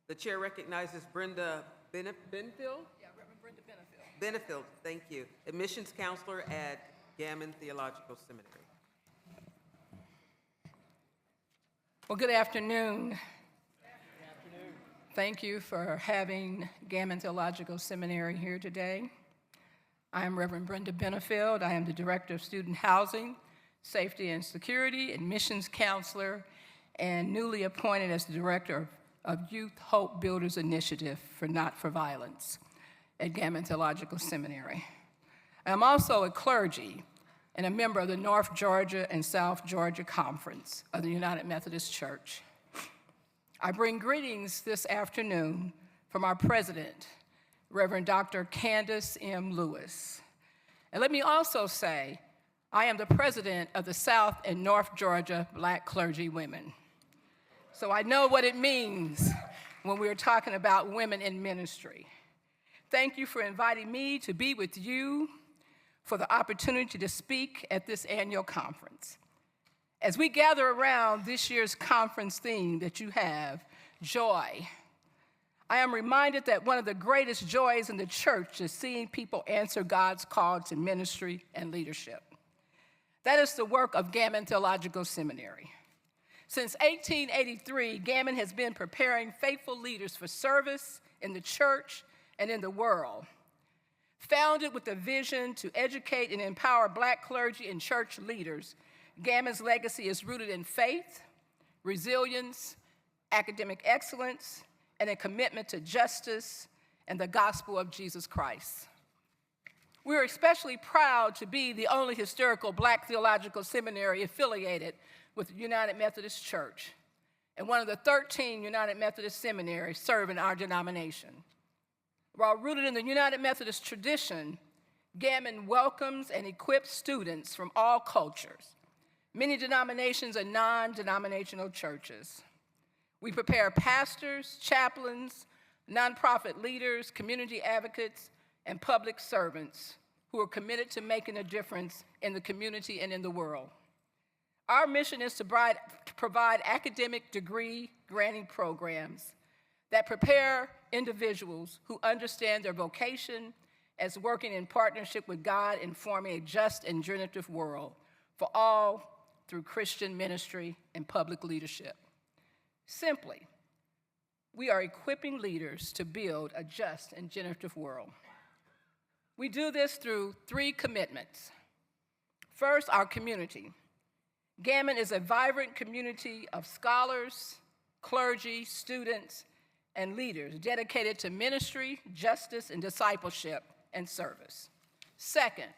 The chair recognizes Brenda Benfield? Yeah, Reverend Brenda Benefield. Benefield, thank you. Admissions counselor at Gammonn Theological Seminary. Well, good afternoon. Thank you for having Gammonn Theological Seminary here today. I am Reverend Brenda Benefield. I am the Director of Student Housing, Safety and Security, Admissions Counselor, and newly appointed as the Director of Youth Hope Builders Initiative for Not for Violence at Gammonn Theological Seminary. I'm also a clergy and a member of the North Georgia and South Georgia Conference of the United Methodist Church. I bring greetings this afternoon from our president, Reverend Dr. Candace M. Lewis. And let me also say, I am the president of the South and North Georgia Black Clergy Women. So I know what it means when we're talking about women in ministry. Thank you for inviting me to be with you for the opportunity to speak at this annual conference. As we gather around this year's conference theme that you have, joy, I am reminded that one of the greatest joys in the church is seeing people answer God's call to ministry and leadership. That is the work of Gammonn Theological Seminary. Since 1883, Gammonn has been preparing faithful leaders for service in the church and in the world. Founded with a vision to educate and empower Black clergy and church leaders, Gammonn's legacy is rooted in faith, resilience, academic excellence, and a commitment to justice and the gospel of Jesus Christ. We're especially proud to be the only historical Black theological seminary affiliated with the United Methodist Church, and one of the 13 United Methodist seminaries serve in our denomination. While rooted in the United Methodist tradition, Gammonn welcomes and equips students from all cultures, many denominations and non-denominational churches. We prepare pastors, chaplains, nonprofit leaders, community advocates, and public servants who are committed to making a difference in the community and in the world. Our mission is to provide academic degree granting programs that prepare individuals who understand their vocation as working in partnership with God in forming a just and generative world for all through Christian ministry and public leadership. Simply, we are equipping leaders to build a just and generative world. We do this through 3 commitments. First, our community. Gammonn is a vibrant community of scholars, clergy, students, and leaders dedicated to ministry, justice, and discipleship and service. Second,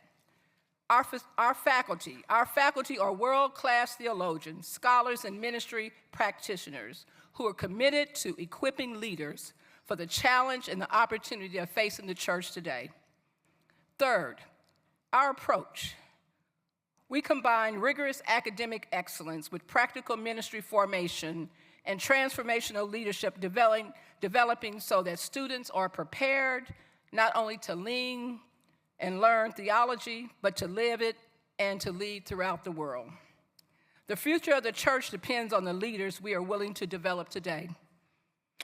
our faculty. Our faculty are world-class theologians, scholars, and ministry practitioners who are committed to equipping leaders for the challenge and the opportunity of facing the church today. Third, our approach. We combine rigorous academic excellence with practical ministry formation and transformational leadership developing so that students are prepared not only to lean and learn theology, but to live it and to lead throughout the world. The future of the church depends on the leaders we are willing to develop today.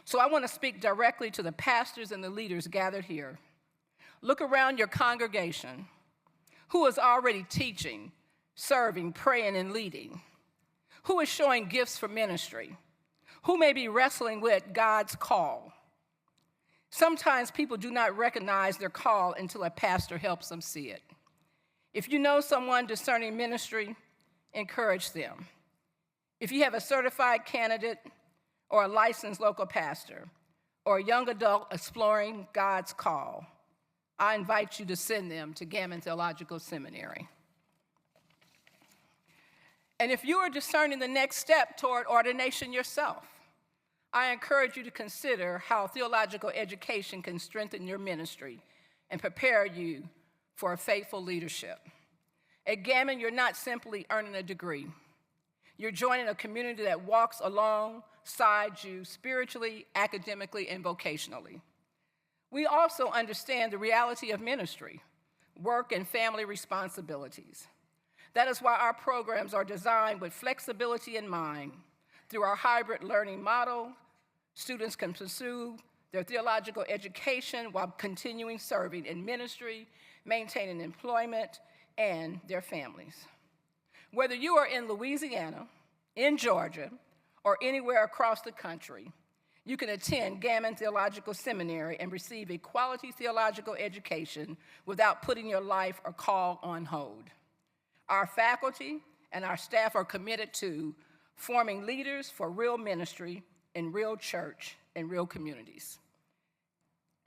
So I want to speak directly to the pastors and the leaders gathered here. Look around your congregation. Who is already teaching, serving, praying, and leading? Who is showing gifts for ministry? Who may be wrestling with God's call? Sometimes people do not recognize their call until a pastor helps them see it. If you know someone discerning ministry, encourage them. If you have a certified candidate or a licensed local pastor or a young adult exploring God's call, I invite you to send them to Gammonn Theological Seminary. And if you are discerning the next step toward ordination yourself, I encourage you to consider how theological education can strengthen your ministry and prepare you for a faithful leadership. At Gammonn, you're not simply earning a degree. You're joining a community that walks alongside you spiritually, academically, and vocationally. We also understand the reality of ministry, work, and family responsibilities. That is why our programs are designed with flexibility in mind through our hybrid learning model, Students can pursue their theological education while continuing serving in ministry, maintaining employment, and their families. Whether you are in Louisiana, in Georgia, or anywhere across the country, you can attend Gammonn Theological Seminary and receive a quality theological education without putting your life or call on hold. Our faculty and our staff are committed to forming leaders for real ministry in real church and real communities.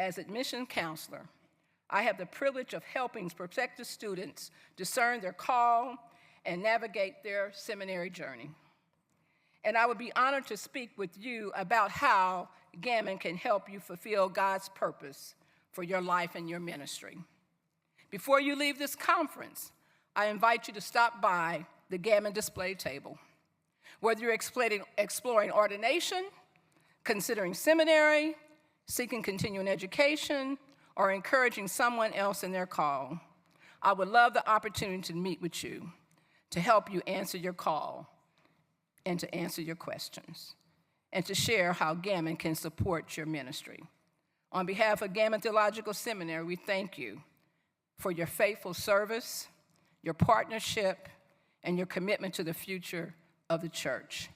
As admission counselor, I have the privilege of helping prospective students discern their call and navigate their seminary journey. And I would be honored to speak with you about how Gammonn can help you fulfill God's purpose for your life and your ministry. Before you leave this conference, I invite you to stop by the Gammonn display table. Whether you're exploring ordination, considering seminary, seeking continuing education, or encouraging someone else in their call, I would love the opportunity to meet with you, to help you answer your call, and to answer your questions, and to share how Gammonn can support your ministry. On behalf of Gammonn Theological Seminary, we thank you for your faithful service, your partnership, and your commitment to the future of the church.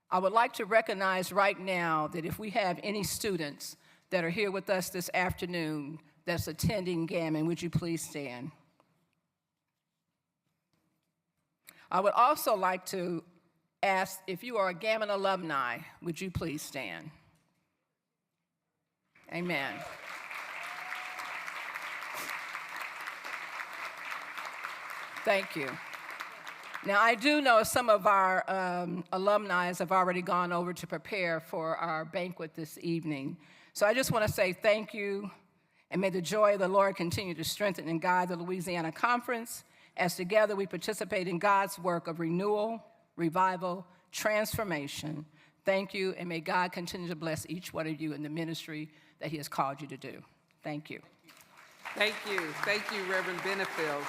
I would like to recognize right now that if we have any students that are here with us this afternoon that's attending Gammonn, would you please stand? I would also like to ask if you are a Gammonn alumni, would you please stand? Amen. Thank you. Now, I do know some of our alumni have already gone over to prepare for our banquet this evening. So I just want to say thank you, and may the joy of the Lord continue to strengthen and guide the Louisiana Conference as together we participate in God's work of renewal, revival, transformation. Thank you, and may God continue to bless each one of you in the ministry that he has called you to do. Thank you. Thank you. Thank you, Reverend Benefield.